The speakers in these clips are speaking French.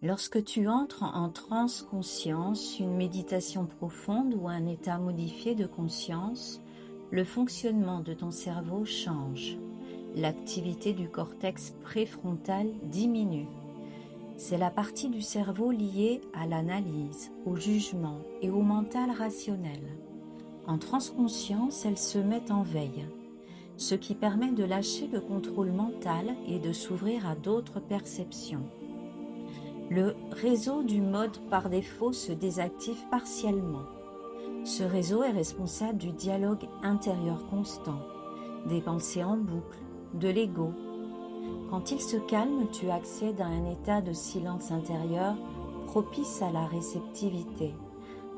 Lorsque tu entres en transe conscience, une méditation profonde ou un état modifié de conscience, le fonctionnement de ton cerveau change. L'activité du cortex préfrontal diminue. C'est la partie du cerveau liée à l'analyse, au jugement et au mental rationnel. En transconscience, elle se met en veille, ce qui permet de lâcher le contrôle mental et de s'ouvrir à d'autres perceptions. Le réseau du mode par défaut se désactive partiellement. Ce réseau est responsable du dialogue intérieur constant, des pensées en boucle, de l'ego. Quand il se calme, tu accèdes à un état de silence intérieur propice à la réceptivité,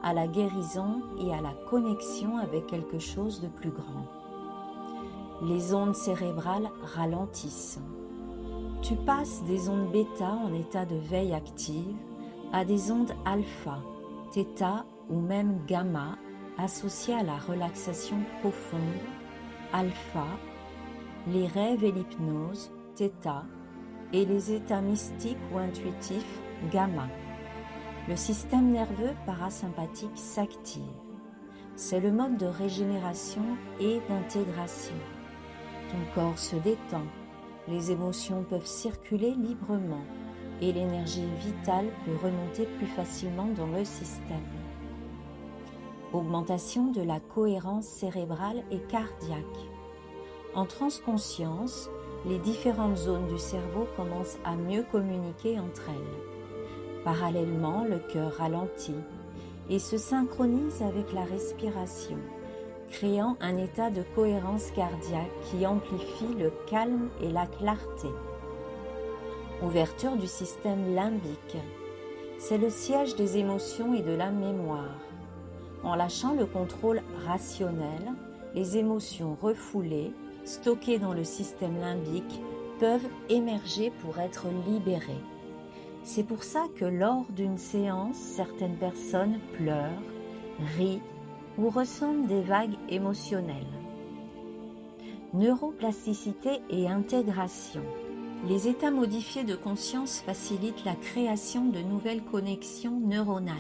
à la guérison et à la connexion avec quelque chose de plus grand. Les ondes cérébrales ralentissent. Tu passes des ondes bêta en état de veille active à des ondes alpha, theta ou même gamma associées à la relaxation profonde, alpha, les rêves et l'hypnose, theta, et les états mystiques ou intuitifs, gamma. Le système nerveux parasympathique s'active. C'est le mode de régénération et d'intégration. Ton corps se détend, les émotions peuvent circuler librement et l'énergie vitale peut remonter plus facilement dans le système. Augmentation de la cohérence cérébrale et cardiaque. En transconscience, les différentes zones du cerveau commencent à mieux communiquer entre elles. Parallèlement, le cœur ralentit et se synchronise avec la respiration, créant un état de cohérence cardiaque qui amplifie le calme et la clarté. Ouverture du système limbique. C'est le siège des émotions et de la mémoire. En lâchant le contrôle rationnel, les émotions refoulées, stockées dans le système limbique, peuvent émerger pour être libérées. C'est pour ça que lors d'une séance, certaines personnes pleurent, rient ou ressentent des vagues émotionnelles. Neuroplasticité et intégration. Les états modifiés de conscience facilitent la création de nouvelles connexions neuronales.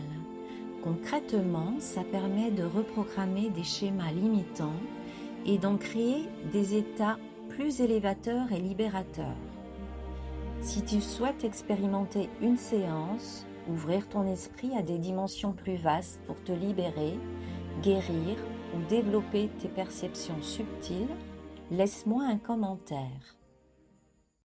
Concrètement, ça permet de reprogrammer des schémas limitants et d'en créer des états plus élévateurs et libérateurs. Si tu souhaites expérimenter une séance, ouvrir ton esprit à des dimensions plus vastes pour te libérer, guérir ou développer tes perceptions subtiles, laisse-moi un commentaire.